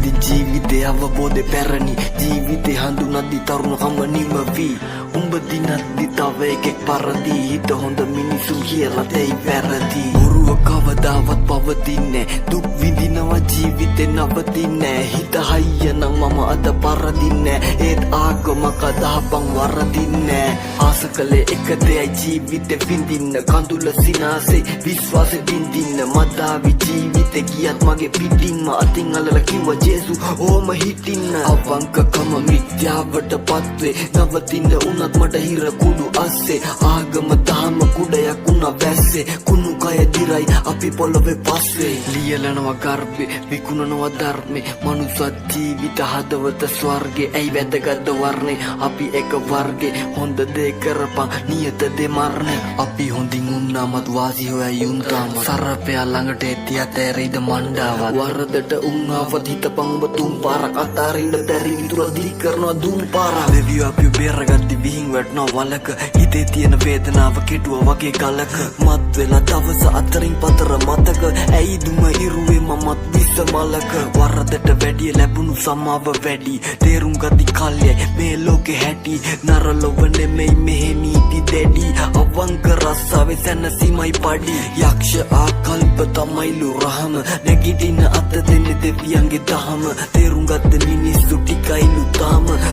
දී ජීවිතේ අවබෝධේ පැරණි ජීවිතේ හඳුනද්දි තරුණකම නිමවි උඹ දිනද්දි තව එකෙක් පරදි හිත හොඳ මිනිසුන් කියලා දෙයි වැරදි බොරුව කවදාවත් පවතින්නේ දුක් විඳිනවා ජීවිතේ නවතින්නේ හිත හයිය නම් මම අද පරදින්නේ ඒත් ආගමක දහපන් වරදින්නේ ආස කළේ එක දෙයයි ජීවිතේ විඳින්න කඳුල සිනාසේ විශ්වාසෙ බින්දින්න මදාවි ජීවිතේ ගියත් මගේ පිටින්ම අතින් අල්ලලා කිව්වා ජේසු ඕම හිටින්න අවංකකම මිත්‍යාවට පත්වේ නවතින්න උනත් මට හිර කුඩු අස්සේ ආගම දහම කුඩයක් උනා වැස්සේ කුණු කය දිරයි අපි පොළොවේ පස්සේ ලියලනවා ගර්භේ විකුණනවා ධර්මේ මනුසත් ජීවිත හදවත ස්වර්ගේ ඇයි වැදගත් වර්ණේ අපි එක වර්ගේ හොඳ දේ කරපන් නියත දේ මරණේ අපි හොඳින් උන්නාමත් වාසි හොයයි උන්තාම සරපයා ළඟට එති ඇතැරිද මණ්ඩාවත් වරදට උන්නාවත් හිතපන් ඔබ තුන් පාරක් අතාරින්න බැරි විතර දී කරනවා දුම් පාරක් දෙවියෝ අපි බේරගත්ති විහිං වැටෙනවා වලක හිතේ තියෙන වේදනාව කෙටුවා වගේ ගලක මත් වෙලා දවස අතරින් පතර මතක ඇයි දුම ඉරුවේ මමත් විස මලක වරදට වැඩිය ලැබුණු සමාව වැඩි තේරුම් ගති කල්යයි මේ ලෝකෙ හැටි නරලොව නෙමෙයි මෙහෙ නීති දැඩි අවංක රස්සාවේ සැනසීමයි පඩි යක්ෂ ආකල්ප තමයිලු රහම නැගිටින අත දෙන්නේ දෙවියන්ගේ දහම තේරුම් ගත්ත මිනිස්සු ටිකයිලු තාම